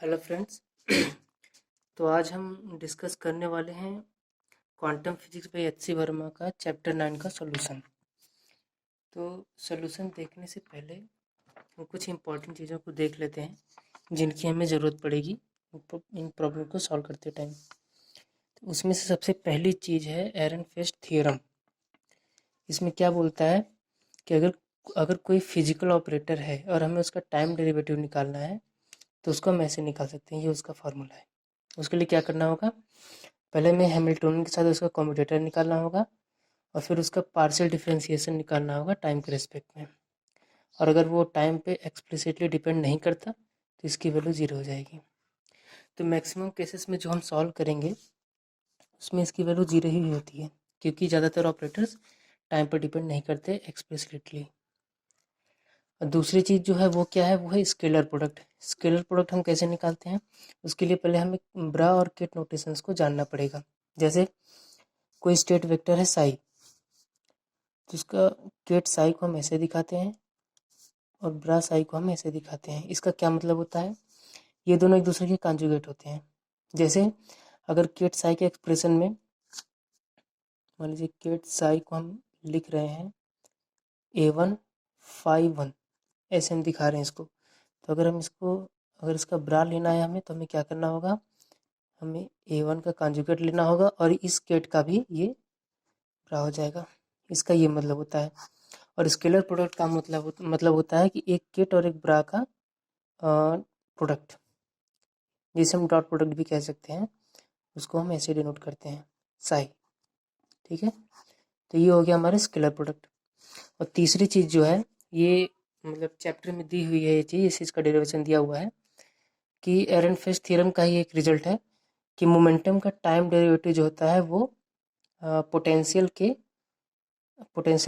Hello friends. तो आज हम डिस्कस करने वाले हैं क्वांटम फिजिक्स बाय एच.सी. वर्मा का चैप्टर 9 का सॉल्यूशन। तो सॉल्यूशन देखने से पहले हम कुछ इंपॉर्टेंट चीज़ों को देख लेते हैं जिनकी हमें ज़रूरत पड़ेगी इन प्रॉब्लम को सॉल्व करते टाइम। तो उसमें से सबसे पहली चीज़ है एरनफेस्ट थ्योरम। इसमें क्या बोलता है कि अगर अगर कोई फिजिकल ऑपरेटर है और हमें उसका टाइम डेरिवेटिव निकालना है तो उसको हम ऐसे निकाल सकते हैं। ये उसका फॉर्मूला है। उसके लिए क्या करना होगा, पहले हमें हैमिल्टोनियन के साथ उसका कम्यूटेटर निकालना होगा और फिर उसका पार्शियल डिफरेंशिएशन निकालना होगा टाइम के रिस्पेक्ट में। और अगर वो टाइम पे एक्सप्लिसिटली डिपेंड नहीं करता तो इसकी वैल्यू ज़ीरो हो जाएगी। तो मैक्सिमम केसेस में जो हम सॉल्व करेंगे उसमें इसकी वैल्यू ज़ीरो ही होती है, क्योंकि ज़्यादातर ऑपरेटर्स टाइम पर डिपेंड नहीं करते एक्सप्लिसिटली। और दूसरी चीज़ जो है वो क्या है, वो है स्केलर प्रोडक्ट। स्केलर प्रोडक्ट हम कैसे निकालते हैं, उसके लिए पहले हमें ब्रा और किट नोटेशंस को जानना पड़ेगा। जैसे कोई स्टेट वेक्टर है साई, तो इसका किट साई को हम ऐसे दिखाते हैं और ब्रा साई को हम ऐसे दिखाते हैं। इसका क्या मतलब होता है, ये दोनों एक दूसरे के कॉन्जुगेट होते हैं। जैसे अगर किट साई के एक्सप्रेशन में मान लीजिए किट साई को हम लिख रहे हैं A1 phi 1, ऐसे हम दिखा रहे हैं इसको। तो अगर इसका ब्रा लेना है हमें, तो हमें क्या करना होगा, हमें A1 का कॉन्जुगेट लेना होगा और इस किट का भी ये ब्रा हो जाएगा। इसका ये मतलब होता है। और स्केलर प्रोडक्ट का मतलब होता है कि एक किट और एक ब्रा का प्रोडक्ट, जिसे हम डॉट प्रोडक्ट भी कह सकते हैं, उसको हम ऐसे डिनोट करते हैं साई। ठीक है, तो ये हो गया हमारा स्केलर प्रोडक्ट। और तीसरी चीज़ जो है, ये मतलब चैप्टर में दी हुई है ये चीज़, इस चीज़ का डेरिवेशन दिया हुआ है कि एरनफेस्ट थ्योरम का ही एक रिजल्ट है कि मोमेंटम का टाइम डेरिवेटिव जो होता है वो पोटेंशियल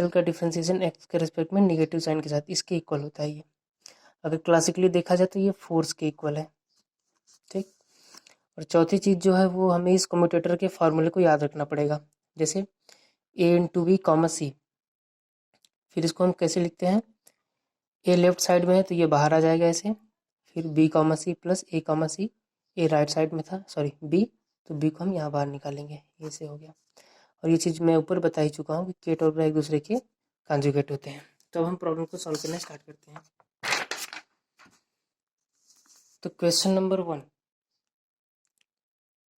का डिफरेंशिएशन एक्स के रिस्पेक्ट में निगेटिव साइन के साथ इसके इक्वल होता है। ये अगर क्लासिकली देखा जाए तो ये फोर्स के इक्वल है। ठीक। और चौथी चीज़ जो है वो हमें इस कम्यूटेटर के फार्मूले को याद रखना पड़ेगा। जैसे A/B, फिर इसको हम कैसे लिखते हैं, ए लेफ्ट साइड में है तो ये बाहर आ जाएगा ऐसे, फिर B, plus A, A right side में था, सॉरी B, तो B को हम यहाँ बाहर निकालेंगे, ये से हो गया। और ये चीज़ मैं ऊपर बता ही चुका हूँ कि किट और ब्रा एक दूसरे के कॉन्जुगेट होते हैं। तो अब हम प्रॉब्लम को सॉल्व करना स्टार्ट करते हैं। तो क्वेश्चन नंबर 1,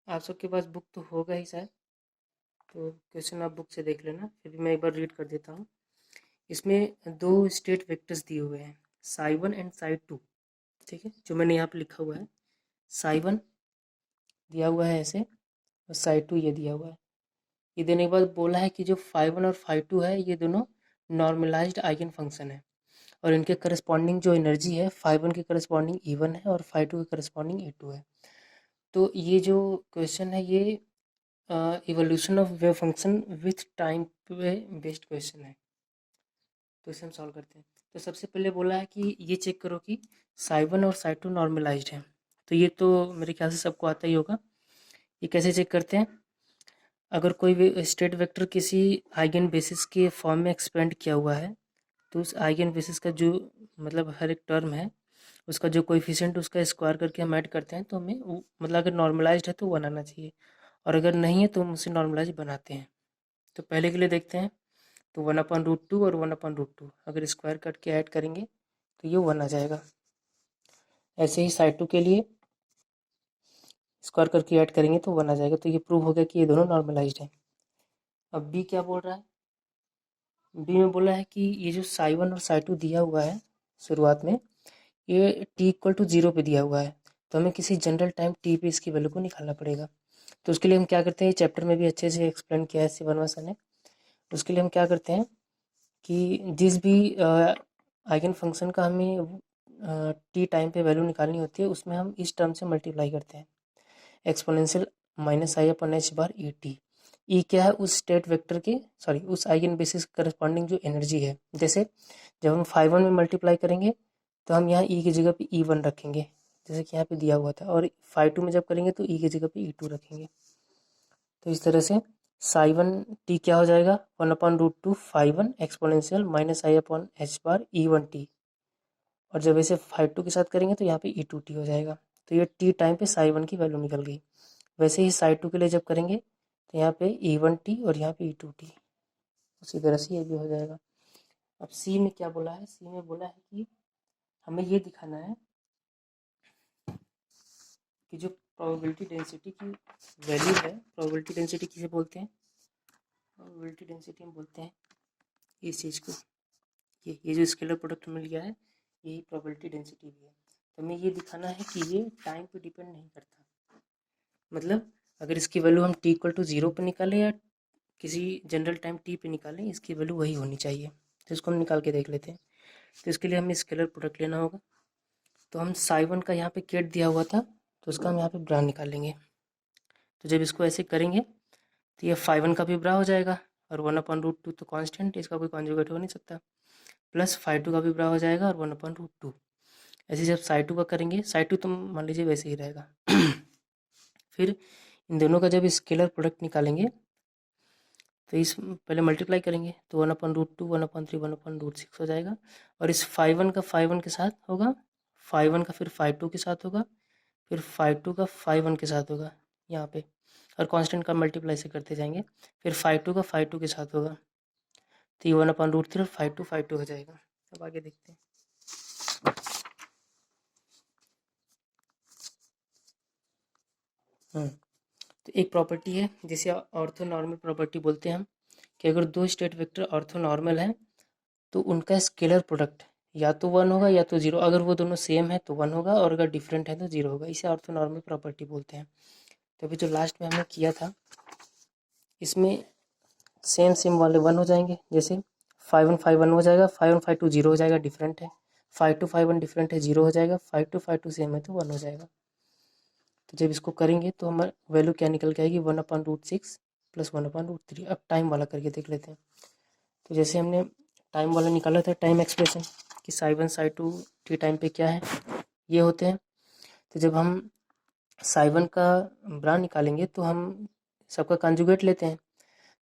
आप सबके पास बुक तो होगा ही शायद, तो क्वेश्चन आप बुक से देख लेना, फिर भी मैं एक बार रीड कर देता हूँ। इसमें दो स्टेट वेक्टर्स दिए हुए हैं, साई 1 एंड साई 2। ठीक है, जो मैंने यहाँ पे लिखा हुआ है, साई 1 दिया हुआ है ऐसे और साई 2 ये दिया हुआ है। ये देने के बाद बोला है कि जो phi 1 और phi 2 है ये दोनों नॉर्मलाइज्ड आइगन फंक्शन है और इनके करस्पॉन्डिंग जो एनर्जी है phi 1 के करस्पॉन्डिंग E1 है और phi 2 के करस्पॉन्डिंग E2 है। तो ये जो क्वेश्चन है ये evolution of wave function with time पे बेस्ड क्वेश्चन है। तो इसे हम सॉल्व करते हैं। तो सबसे पहले बोला है कि ये चेक करो कि साई 1 और साई 2 नॉर्मलाइज्ड है। तो ये तो मेरे ख्याल से सबको आता ही होगा। ये कैसे चेक करते हैं, अगर कोई स्टेट वेक्टर किसी आइगन बेसिस के फॉर्म में एक्सपेंड किया हुआ है तो उस आइगन बेसिस का जो मतलब हर एक टर्म है उसका जो कोएफिशिएंट उसका स्क्वायर करके हम ऐड करते हैं, तो हमें मतलब अगर नॉर्मलाइज्ड है तो 1 आना चाहिए और अगर नहीं है तो हम उसे नॉर्मलाइज बनाते हैं। तो पहले के लिए देखते हैं, तो 1/√2 और 1/√2 अगर स्क्वायर करके ऐड करेंगे तो ये 1 आ जाएगा। ऐसे ही साइड 2 के लिए स्क्वायर करके ऐड करेंगे तो 1 आ जाएगा। तो ये प्रूव हो गया कि ये दोनों नॉर्मलाइज्ड है। अब बी क्या बोल रहा है, बी में बोला है कि ये जो साई 1 और साई 2 दिया हुआ है शुरुआत में, ये t=0 पे दिया हुआ है, तो हमें किसी जनरल टाइम t पे इसकी वैल्यू को निकालना पड़ेगा। तो उसके लिए हम क्या करते हैं, चैप्टर में भी अच्छे से एक्सप्लेन किया है शिवन सर ने। उसके लिए हम क्या करते हैं कि जिस भी आइगन फंक्शन का हमें टी टाइम पे वैल्यू निकालनी होती है उसमें हम इस टर्म से मल्टीप्लाई करते हैं, एक्सपोनेंशियल -i/h/e_t। ई क्या है, उस स्टेट वेक्टर के सॉरी उस आइगन बेसिस करस्पॉन्डिंग जो एनर्जी है। जैसे जब हम phi 1 में मल्टीप्लाई करेंगे तो हम यहाँ ई की जगह पे E1 रखेंगे जैसे कि यहाँ पे दिया हुआ था, और phi 2 में जब करेंगे तो ई की जगह पे E2 रखेंगे। तो इस तरह से साई 1 t क्या हो जाएगा, 1/√2 phi 1 एक्सपोनेंशियल -i/h/e1t, और जब इसे phi 2 के साथ करेंगे तो यहाँ पे E2t हो जाएगा। तो ये टी टाइम पे साई वन की वैल्यू निकल गई। वैसे ही साई टू के लिए जब करेंगे तो यहाँ पे E1T और यहाँ पे E2T, उसी तरह से ये भी हो जाएगा। अब सी में क्या बोला है, सी में बोला है कि हमें ये दिखाना है कि जो प्रोबेबिलिटी डेंसिटी की वैल्यू है, प्रोबेबिलिटी डेंसिटी किसे बोलते हैं, प्रोबेबिलिटी डेंसिटी हम बोलते हैं इस चीज़ को, ये जो स्केलर प्रोडक्ट हमें लिया है यही प्रोबेबिलिटी डेंसिटी भी है। तो हमें ये दिखाना है कि ये टाइम पे डिपेंड नहीं करता, मतलब अगर इसकी वैल्यू हम t इक्वल टू 0 पे निकालें या किसी जनरल टाइम t पे निकालें, इसकी वैल्यू वही होनी चाहिए। तो इसको हम निकाल के देख लेते हैं। तो इसके लिए हमें स्केलर प्रोडक्ट लेना होगा। तो हम साई वन का यहाँ पे केट दिया हुआ था, तो उसका हम यहाँ पे ब्रा निकालेंगे। तो जब इसको ऐसे करेंगे तो ये फाई वन का भी ब्रा हो जाएगा, और 1/√2 तो कांस्टेंट, इसका कोई कॉन्जुगेट हो नहीं सकता, प्लस फाई टू का भी ब्रा हो जाएगा और 1/√2। ऐसे जब साई टू का करेंगे, साई टू तो मान लीजिए वैसे ही रहेगा फिर इन दोनों का जब स्केलर प्रोडक्ट निकालेंगे तो इस पहले मल्टीप्लाई करेंगे तो 1/√2, 1/3, 1/√6 हो जाएगा। और इस फाई वन का फाई वन के साथ होगा, फाई वन का फिर फाई टू के साथ होगा, फिर फाई टू का फाई वन के साथ होगा यहाँ पे, और कांस्टेंट का मल्टीप्लाई से करते जाएंगे, फिर फाई टू का फाई टू के साथ होगा। तो ये 1/√3 और फाई टू हो जाएगा। अब आगे देखते हैं। तो एक प्रॉपर्टी है जिसे ऑर्थोनॉर्मल प्रॉपर्टी बोलते हैं हम, कि अगर दो स्टेट वेक्टर ऑर्थोनॉर्मल हैं तो उनका स्केलर प्रोडक्ट या तो 1 होगा या तो 0। अगर वो दोनों सेम है तो 1 होगा, और अगर डिफरेंट है तो 0 होगा। इसे ऑर्थोनॉर्मल प्रॉपर्टी बोलते हैं। तो अभी जो लास्ट में हमने किया था इसमें सेम सेम वाले 1 हो जाएंगे, जैसे फाई वन हो जाएगा, फाई टू 0 हो जाएगा, डिफरेंट है। फाई वन डिफरेंट है, 0 हो जाएगा। फाई टू सेम है तो 1 हो जाएगा। तो जब इसको करेंगे तो हमारा वैल्यू क्या निकल के आएगी, 1/√6 प्लस 1/√3। अब टाइम वाला करके देख लेते हैं। तो जैसे हमने टाइम वाला निकाला था, टाइम एक्सप्रेशन कि Sai one psi to T time पे क्या है, ये होते हैं। तो जब हम साई वन का ब्रा निकालेंगे तो हम सबका कंजुगेट लेते हैं,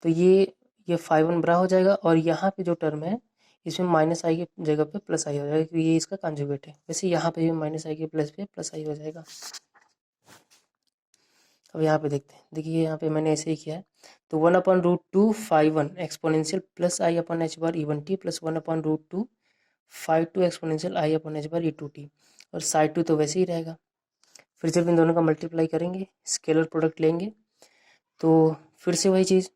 तो ये फाई वन ब्रा हो जाएगा, और यहाँ पे जो टर्म है इसमें माइनस आई की जगह पे प्लस आई हो जाएगा, क्योंकि ये इसका कंजुगेट है। वैसे यहाँ पे भी माइनस आई के प्लस पे प्लस आई हो जाएगा। अब यहाँ पे देखते हैं, देखिए यहाँ पे मैंने ऐसे ही किया है। तो 1/√2 phi one exponential plus i upon h bar E1T plus 1/√2 phi two exponential i upon h bar E2T, और साई टू तो वैसे ही रहेगा। फिर जब इन दोनों का मल्टीप्लाई करेंगे, स्केलर प्रोडक्ट लेंगे, तो फिर से वही चीज़।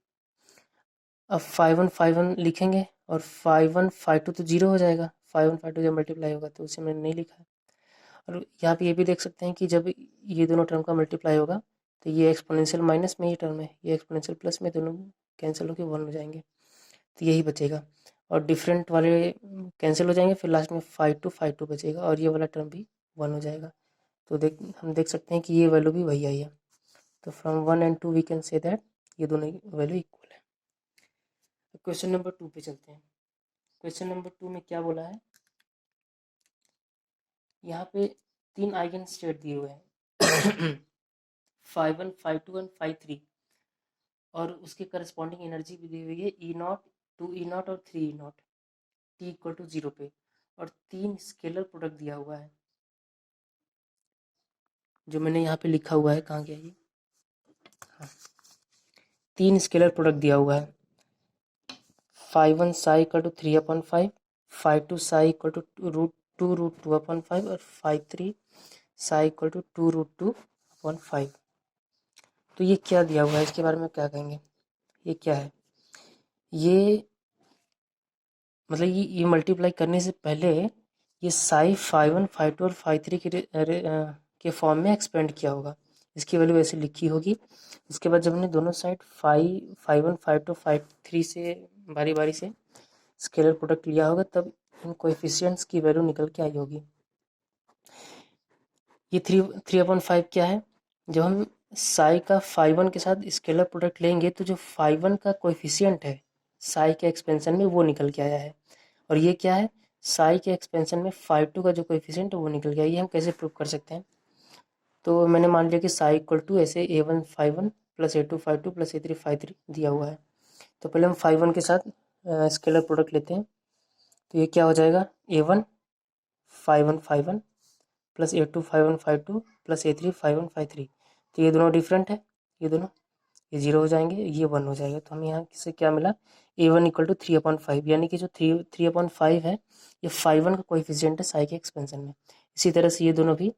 अब फाई वन लिखेंगे, और फाई टू तो 0 हो जाएगा। फाई टू जब मल्टीप्लाई होगा तो उसे मैंने नहीं लिखा है। और यहाँ पे ये भी देख सकते हैं कि जब ये दोनों टर्म का मल्टीप्लाई होगा तो ये एक्सपोनेंशियल माइनस में ही टर्म है, ये एक्सपोनेंशियल प्लस में, दोनों कैंसिल होकर 1 हो जाएंगे, तो यही बचेगा। और डिफरेंट वाले कैंसिल हो जाएंगे, फिर लास्ट में फाई टू बचेगा, और ये वाला टर्म भी 1 हो जाएगा। तो हम देख सकते हैं कि ये वैल्यू भी वही आई है। तो from 1 and 2 we can say that ये दोनों वैल्यू इक्वल है। क्वेश्चन नंबर 2 पे चलते हैं। क्वेश्चन नंबर 2 में क्या बोला है, यहाँ पे 3 आइगन स्टेट दिए हुए हैं phi one, phi two and phi three, और उसके करस्पॉन्डिंग एनर्जी भी दी हुई है E0, 2E0 और 3E0 t इक्वल टू 0 पे, और 3 स्केलर प्रोडक्ट दिया हुआ है जो मैंने यहाँ पे लिखा हुआ है। कहाँ गया ये, हाँ, 3 स्केलर प्रोडक्ट दिया हुआ है। Phi one psi equal to 3/5, phi two psi equal to √2√2/5, और phi three psi equal to 2√2/5। तो ये क्या दिया हुआ है, इसके बारे में क्या कहेंगे, ये क्या है, ये मतलब ये मल्टीप्लाई करने से पहले ये psi phi one phi two और फाई थ्री के फॉर्म में एक्सपेंड किया होगा, इसकी वैल्यू ऐसे लिखी होगी। उसके बाद जब हमने दोनों side phi one phi two phi three से बारी बारी से स्केलर प्रोडक्ट लिया होगा, तब इन कोएफिशिएंट्स की वैल्यू निकल के आई होगी। ये 3/5 क्या है, जब हम साई का फाई वन के साथ स्केलर प्रोडक्ट लेंगे तो जो फाई वन का कोएफिशिएंट है साई के एक्सपेंशन में वो निकल के आया है, और ये क्या है, साई के एक्सपेंशन में फाई टू का जो कोएफिशिएंट है वो निकल गया। ये हम कैसे प्रूव कर सकते हैं, तो मैंने मान लिया कि साई इक्वल टू ऐसे A1 phi one plus A2 phi two plus A3 phi three दिया हुआ है। तो पहले हम फाई वन के साथ स्केलर प्रोडक्ट लेते हैं, तो ये क्या हो जाएगा, A1 phi one plus A2 5 1 5 2 plus A3 5 1 5 3। तो ये दोनों डिफरेंट है, ये दोनों, ये 0 हो जाएंगे, ये 1 हो जाएगा। तो हमें यहाँ किससे क्या मिला, A1 = 3/5, यानी कि जो 3/5 है ये φ1 का कोएफिशिएंट है साई के एक्सपेंशन में। इसी तरह से ये दोनों भी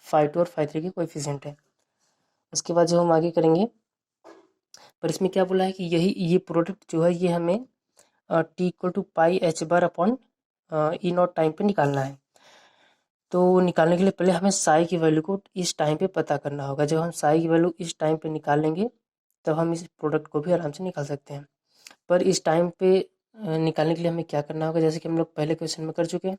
φ2 और φ3 के कोएफिशिएंट है। उसके बाद जो हम आगे करेंगे, पर इसमें क्या बोला है कि ये प्रोडक्ट जो है ये हमें T = πh/E0 टाइम पे निकालना है। तो निकालने के लिए पहले हमें साई की वैल्यू को इस टाइम पे पता करना होगा। जब हम साई की वैल्यू इस टाइम पे निकाल लेंगे तब हम इस प्रोडक्ट को भी आराम से निकाल सकते हैं। पर इस टाइम पे निकालने के लिए हमें क्या करना होगा, जैसे कि हम लोग पहले क्वेश्चन में कर चुके हैं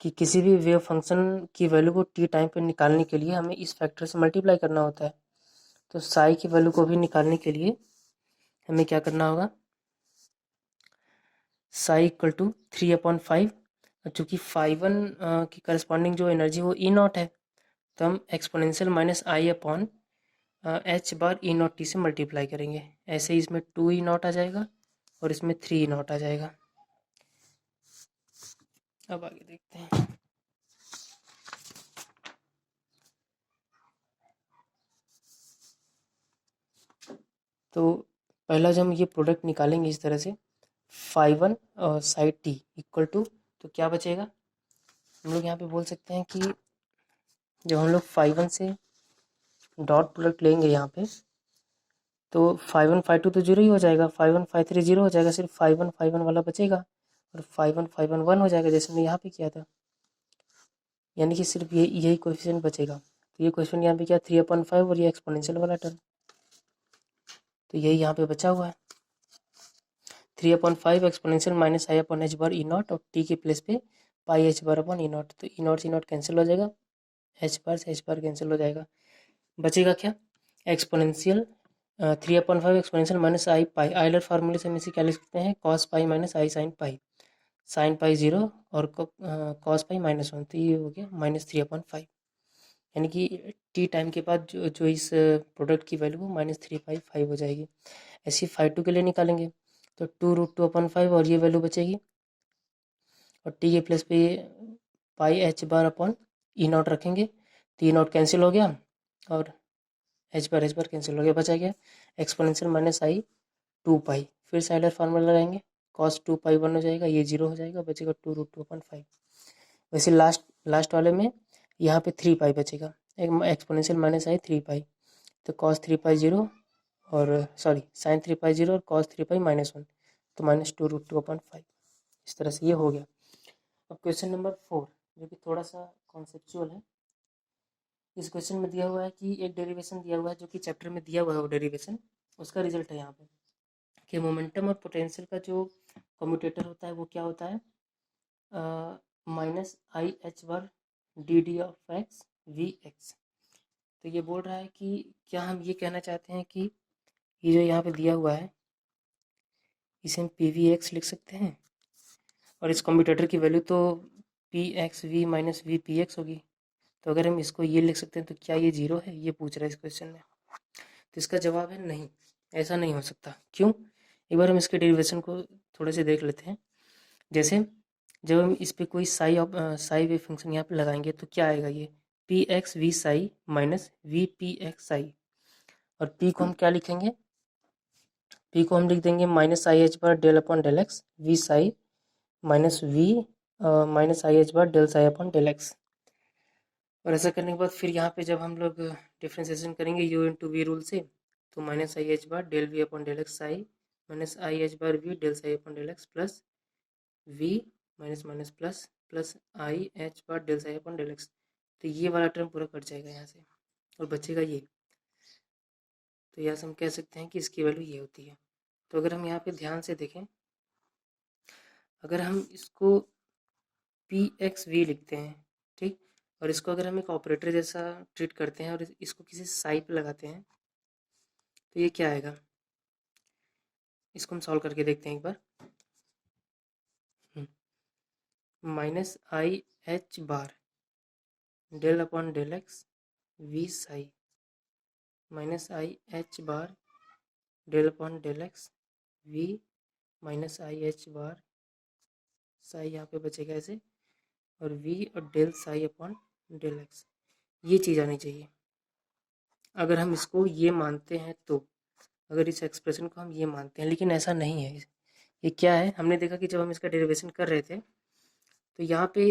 कि किसी भी वेव फंक्शन की वैल्यू को टी टाइम पे निकालने के लिए हमें इस फैक्टर से मल्टीप्लाई करना होता है। तो साई की वैल्यू को भी निकालने के लिए हमें क्या करना होगा, साई = 3/5। चूँकि φ1 की करस्पॉन्डिंग जो एनर्जी वो E0 है, तो हम एक्सपोनेंशियल -i/h/E0t से मल्टीप्लाई करेंगे। ऐसे ही इसमें 2E0 आ जाएगा और इसमें 3E0 आ जाएगा। अब आगे देखते हैं। तो पहला जब हम ये प्रोडक्ट निकालेंगे इस तरह से, φ1 और साई t = तो क्या बचेगा, हम लोग यहाँ पे बोल सकते हैं कि जब हम लोग φ1 से डॉट प्रोडक्ट लेंगे यहाँ पे, तो φ1 φ2 तो 0 ही हो जाएगा, φ1 φ3 0 हो जाएगा, सिर्फ φ1 वाला बचेगा और φ1 1 हो जाएगा, जैसे हमने यहाँ पे किया था। यानी कि सिर्फ यही कोएफिशिएंट बचेगा। तो ये कोएफिशिएंट यहाँ पे क्या, 3/5 और ये एक्सपोनेंशियल वाला टर्म, तो यही यहाँ पे बचा हुआ है। 3/5 एक्सपोनेंशियल -i/h/E0 और टी के प्लेस पे πh/E0। तो E0 से E0 कैंसिल हो जाएगा, h बार से h बार कैंसिल हो जाएगा, बचेगा क्या, एक्सपोनेंशियल 3/5 एक्सपोनेंशियल -i/पाई। आयलर फार्मूले से हम इसे क्या लिख सकते हैं, cos π - i sin π। sin π 0 और cos π -1, तो ये हो गया -3/5। यानी कि टी टाइम के बाद जो इस प्रोडक्ट की वैल्यू वो -3/5 हो जाएगी। ऐसे φ2 के लिए निकालेंगे तो 2√2/5 और ये वैल्यू बचेगी और टी के प्लेस पे ये πh/E0 रखेंगे, तो E0 कैंसिल हो गया और h बार कैंसिल हो गया, बचा गया एक्सपोनेंशियल -i/2π। फिर से आयलर फार्मूला लगाएंगे, cos 2π 1 हो जाएगा, ये 0 हो जाएगा, बचेगा 2√2/5। वैसे लास्ट वाले में यहाँ पे 3π बचेगा, एक्सपोनेंशियल -i/3π। तो cos 3π 0 और सॉरी sin 3π 0 और cos 3π -1, तो -2√2/5। इस तरह से ये हो गया। अब क्वेश्चन नंबर 4 जो कि थोड़ा सा कॉन्सेप्चुअल है। इस क्वेश्चन में दिया हुआ है कि एक डेरिवेशन दिया हुआ है जो कि चैप्टर में दिया हुआ है, वो डेरिवेशन उसका रिजल्ट है यहाँ पे कि मोमेंटम और पोटेंशियल का जो कम्यूटेटर होता है वो क्या होता है, -i/h/d/x तो ये बोल रहा है कि क्या हम ये कहना चाहते हैं कि ये जो यहाँ पे दिया हुआ है इसे हम pvx लिख सकते हैं और इस कम्यूटेटर की वैल्यू तो pxv - vpx होगी। तो अगर हम इसको ये लिख सकते हैं तो क्या ये 0 है, ये पूछ रहा है इस क्वेश्चन में। तो इसका जवाब है नहीं, ऐसा नहीं हो सकता। क्यों, एक बार हम इसके डेरिवेशन को थोड़े से देख लेते हैं। जैसे जब हम इस पे कोई साई वेव फंक्शन यहाँ पे लगाएंगे तो क्या आएगा, ये px v Sai minus vpx Sai, और p को हम क्या लिखेंगे, p को हम लिख देंगे -i/del/x v Sai minus -i/del/x। और ऐसा करने के बाद फिर यहाँ पे जब हम लोग डिफ्रेंसिएशन करेंगे u इंटू वी रूल से, तो -i/del/v/del x Sai -i/v/del x plus v minus plus i/del x। तो ये वाला टर्म पूरा कट जाएगा यहाँ से और बचेगा ये। तो यहाँ से हम कह सकते हैं कि इसकी वैल्यू ये होती है। तो अगर हम यहाँ पे ध्यान से देखें, अगर हम इसको pxv लिखते हैं, ठीक, और इसको अगर हम एक ऑपरेटर जैसा ट्रीट करते हैं और इसको किसी साई पे लगाते हैं तो ये क्या आएगा, इसको हम सॉल्व करके देखते हैं एक बार। -i/h/del/x v Sai -i/h/del/x v -i/h/ Sai यहाँ पे बचेगा ऐसे, और v और del साई डेल एक्स, ये चीज़ आनी चाहिए अगर हम इसको ये मानते हैं तो। अगर इस एक्सप्रेशन को हम ये मानते हैं, लेकिन ऐसा नहीं है। ये क्या है, हमने देखा कि जब हम इसका डेरिवेशन कर रहे थे तो यहाँ पे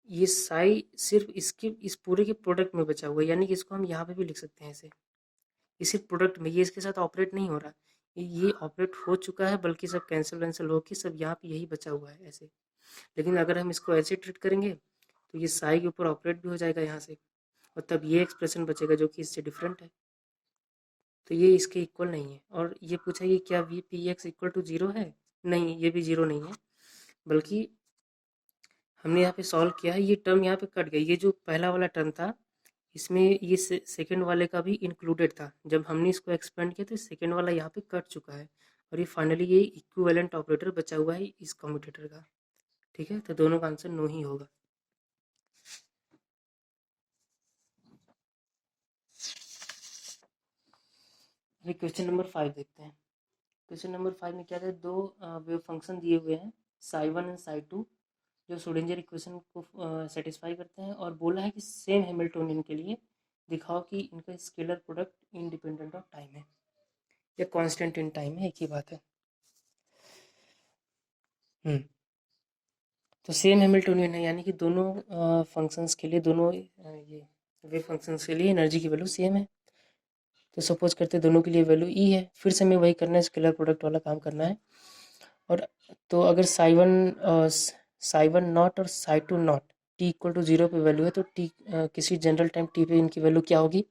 ये साई सिर्फ इसके इस पूरे के प्रोडक्ट में बचा हुआ है, यानी कि इसको हम यहाँ पे भी लिख सकते हैं ऐसे, ये सिर्फ प्रोडक्ट में, ये इसके साथ ऑपरेट नहीं हो रहा, ये ऑपरेट हो चुका है, बल्कि सब कैंसिल वैंसिल होके सब यहाँ पे यही बचा हुआ है ऐसे। लेकिन अगर हम इसको ऐसे ट्रीट करेंगे तो ये साई के ऊपर ऑपरेट भी हो जाएगा यहाँ से, और तब ये एक्सप्रेशन बचेगा जो कि इससे डिफरेंट है। तो ये इसके इक्वल नहीं है। और ये पूछा कि क्या V P X equal to zero है, नहीं, ये भी जीरो नहीं है, बल्कि हमने यहाँ पे सॉल्व किया है, ये टर्म यहाँ पे कट गया। ये जो पहला वाला टर्म था इसमें ये सेकेंड वाले का भी इंक्लूडेड था, जब हमने इसको एक्सपेंड किया तो सेकेंड वाला यहाँ पे कट चुका है, और ये फाइनली ये इक्विवेलेंट ऑपरेटर बचा हुआ है इस कम्यूटेटर का। ठीक है, तो दोनों का आंसर नो ही होगा। अभी क्वेश्चन नंबर 5 देखते हैं। क्वेश्चन नंबर 5 में क्या था, दो वेव फंक्शन दिए हुए हैं psi one and Sai to, जो श्रोडिंगर इक्वेशन को सेटिस्फाई करते हैं, और बोला है कि सेम हैमिल्टोनियन के लिए दिखाओ कि इनका scalar product independent of time है या कांस्टेंट इन टाइम है, एक ही बात है। तो सेम हैमिल्टोनियन है, यानी कि दोनों फंक्शंस के लिए, दोनों ये वेव फंक्शंस के लिए एनर्जी की वैल्यू सेम है। तो सपोज करते हैं दोनों के लिए वैल्यू ई है, फिर से हमें वही करना है, स्केलर प्रोडक्ट वाला काम करना है। और तो अगर साई वन नॉट और psi two naught T equal to zero पे वैल्यू है, तो टी किसी जनरल टाइम टी पे इनकी वैल्यू क्या होगी,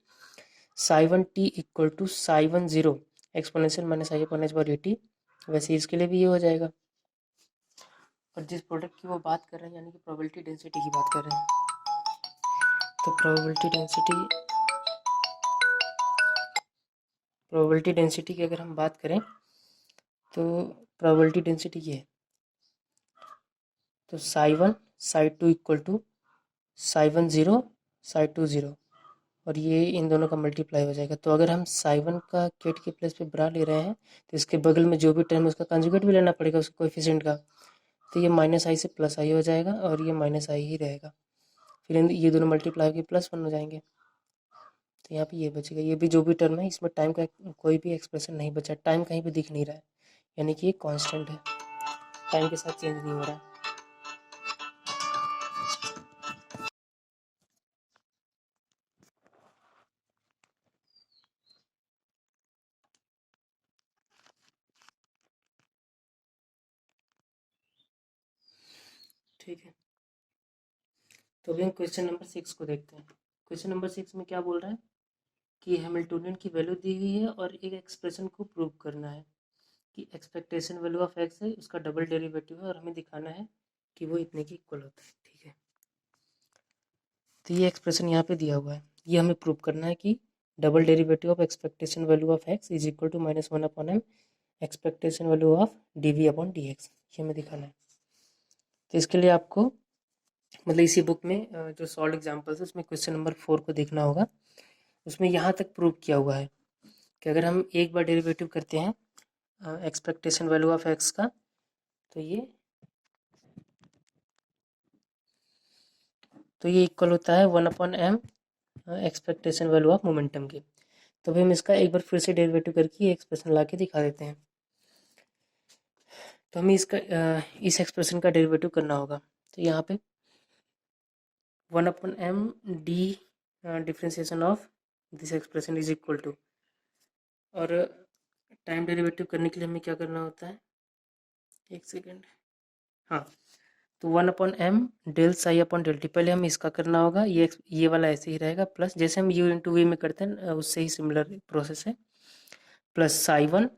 psi one T equal to psi one zero exponential minus i upon h bar T. वैसे इसके लिए भी ये हो जाएगा। और जिस प्रोडक्ट की वो बात कर रहे हैं, यानी कि प्रोबेबिलिटी डेंसिटी की बात कर रहे हैं, तो प्रोबेबिलिटी डेंसिटी की अगर हम बात करें तो प्रोबेबिलिटी डेंसिटी ये है, तो psi one psi two equal to psi one zero psi two zero, और ये इन दोनों का मल्टीप्लाई हो जाएगा। तो अगर हम साई वन का केट के प्लेस पे बरा ले रहे हैं तो इसके बगल में जो भी टर्म है उसका कंजुगेट भी लेना पड़ेगा उसके कोएफिशिएंट का, तो ये माइनस आई से प्लस आई हो जाएगा और ये माइनस आई ही रहेगा, फिर ये दोनों मल्टीप्लाई होकर प्लस वन हो जाएंगे। तो यहाँ पे ये बचेगा, ये भी जो भी टर्म है इसमें टाइम का कोई भी एक्सप्रेशन नहीं बचा, टाइम कहीं पे दिख नहीं रहा है, यानी कि ये कांस्टेंट है, टाइम के साथ चेंज नहीं हो रहा है। ठीक है, तो अभी हम क्वेश्चन नंबर 6 को देखते हैं। क्वेश्चन नंबर 6 में क्या बोल रहा है कि हैमिल्टोनियन की वैल्यू दी हुई है और एक एक्सप्रेशन को प्रूव करना है कि एक्सपेक्टेशन वैल्यू ऑफ एक्स है, उसका डबल डेरिवेटिव है, और हमें दिखाना है कि वो इतने की इक्वल होता है। ठीक है, तो ये एक्सप्रेशन यहाँ पे दिया हुआ है, ये हमें प्रूव करना है कि double derivative of expectation value of X is equal to minus one upon M expectation value of D V upon D X, ये हमें दिखाना है। तो इसके लिए आपको मतलब इसी बुक में जो सॉल्व एग्जाम्पल्स है उसमें क्वेश्चन नंबर 4 को देखना होगा, उसमें यहाँ तक प्रूव किया हुआ है कि अगर हम एक बार डेरिवेटिव करते हैं एक्सपेक्टेशन वैल्यू ऑफ एक्स का, तो ये इक्वल होता है one upon M expectation value of momentum के। तो अभी हम इसका एक बार फिर से डेरिवेटिव करके ये एक्सप्रेशन ला के दिखा देते हैं। तो हमें इसका इस एक्सप्रेशन का डेरिवेटिव करना होगा, तो यहाँ पे one upon M D differentiation of this expression is equal to, और टाइम डेरिवेटिव करने के लिए हमें क्या करना होता है, एक सेकेंड, हाँ, तो one upon M del psi upon del T, पहले हमें इसका करना होगा, ये वाला ऐसे ही रहेगा, प्लस जैसे हम यू इंटू वी में करते हैं उससे ही सिमिलर प्रोसेस है, प्लस साई वन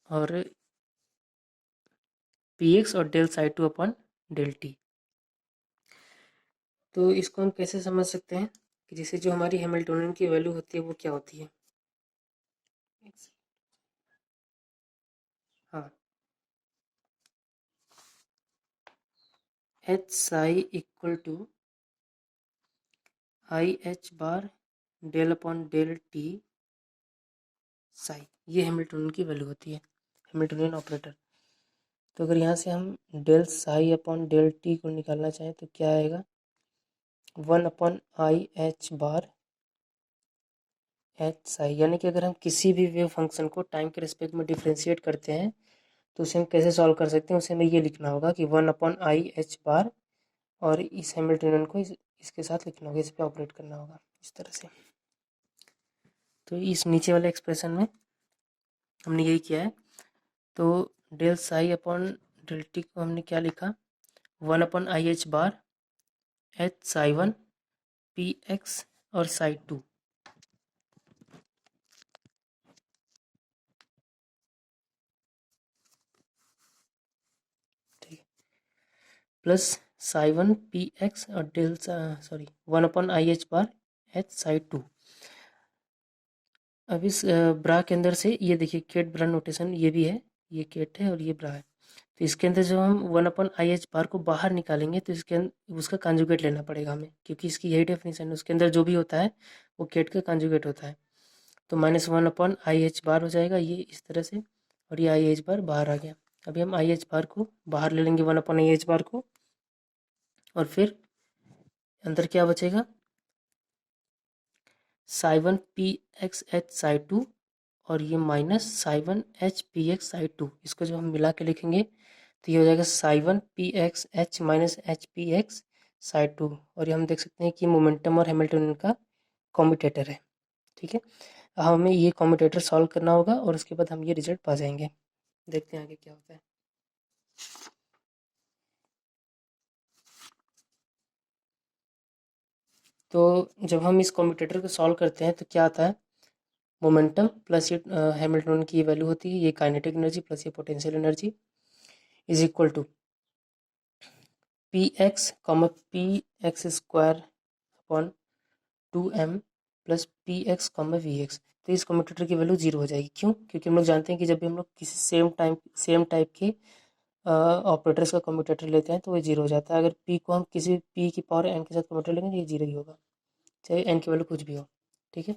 और पी एक्स और del psi two upon del T. तो इसको हम कैसे समझ सकते हैं कि जैसे जो हमारी हैमिल्टोनियन की वैल्यू होती है वो क्या होती है, हाँ, H psi equal to i H bar del upon del T psi, ये हैमिल्टोनियन की वैल्यू होती है, हैमिल्टोनियन ऑपरेटर। तो अगर यहाँ से हम del psi upon del T को निकालना चाहें तो क्या आएगा, 1/i(h) एच साई, यानी कि अगर हम किसी भी वेव फंक्शन को टाइम के रिस्पेक्ट में डिफ्रेंशिएट करते हैं तो उसे हम कैसे सॉल्व कर सकते हैं, उसे हमें ये लिखना होगा कि 1/i(h) और इस हैमिल्टनियन को इसके साथ लिखना होगा, इस पर ऑपरेट करना होगा इस तरह से। तो इस नीचे वाले एक्सप्रेशन में हमने यही किया है। तो del psi upon del T को हमने क्या लिखा, 1/i(h) H Sai 1 P X और साई 2, ठीक है, प्लस साई 1 पी एक्स और डेल 1/i(h) एच साई 2। अब इस ब्रा के अंदर से ये देखिए केट ब्रा नोटेशन ये भी है, ये केट है और ये ब्रा है। तो इसके अंदर जब हम 1/i(h) को बाहर निकालेंगे तो इसके उसका कॉन्जुगेट लेना पड़ेगा हमें, क्योंकि इसकी यही डेफिनेशन है, उसके अंदर जो भी होता है वो केट का कॉन्जुगेट होता है। तो -1/i(h) हो जाएगा ये इस तरह से, और ये i(h) बाहर आ गया। अभी हम i(h) को बाहर ले लेंगे 1/i(h) को, और फिर अंदर क्या बचेगा, Sai 1 P x H Sai 2 और ये minus psi 1 H P x Sai 2। इसको जब हम मिला के लिखेंगे तो ये हो जाएगा Sai 1 P x H minus H P x Sai 2। और ये हम देख सकते हैं कि मोमेंटम और हैमिल्टनियन का कॉम्यूटेटर है, ठीक है। हमें ये कॉम्यूटेटर सॉल्व करना होगा और उसके बाद हम ये रिजल्ट पा जाएंगे। देखते हैं आगे क्या होता है। तो जब हम इस कॉम्यूटेटर को सॉल्व करते हैं तो क्या आता है, मोमेंटम प्लस ये हैमिल्टनियन की वैल्यू होती है, ये काइनेटिक एनर्जी प्लस ये potential energy is equal to P X P X square upon 2m plus P X V X. तो इस कम्यूटेटर की वैल्यू 0 हो जाएगी। क्यों? क्योंकि हम लोग जानते हैं कि जब भी हम लोग किसी सेम टाइप के ऑपरेटर्स का कम्यूटेटर लेते हैं तो वो 0 हो जाता है। अगर p को हम किसी p की पावर n के साथ कम्यूटेटर लेंगे तो ये 0 ही होगा, चाहे n की वैल्यू कुछ भी हो, ठीक है।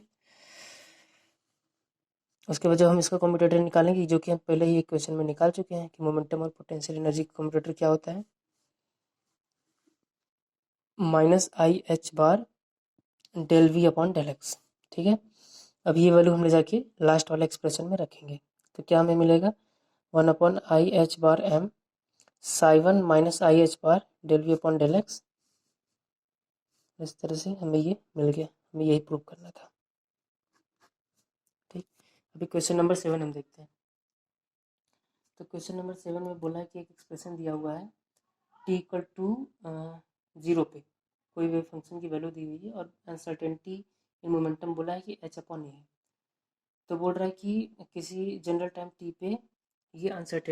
उसके बाद जब हम इसका कम्यूटेटर निकालेंगे, जो कि हम पहले ही एक क्वेश्चन में निकाल चुके हैं कि मोमेंटम और पोटेंशियल एनर्जी का कम्यूटेटर क्या होता है, -i(h) del V upon del X, ठीक है। अब ये वैल्यू हम ले जाके लास्ट वाले एक्सप्रेशन में रखेंगे तो क्या हमें मिलेगा, 1/i(h)m psi 1 minus i(h) del V upon del X. इस तरह से हमें ये मिल गया, हमें यही प्रूव करना था, ठीक। अभी क्वेश्चन नंबर 7 हम देखते हैं। तो क्वेश्चन नंबर 7 में बोला है कि एक एक्सप्रेशन दिया हुआ है t इक्वल टू 0 पे कोई वेव फंक्शन की वैल्यू दी हुई है और अनसर्टेनिटी इन मोमेंटम बोला है कि h/a है। तो बोल रहा है कि किसी जनरल टाइम t पे ये अनसर्टेनिटी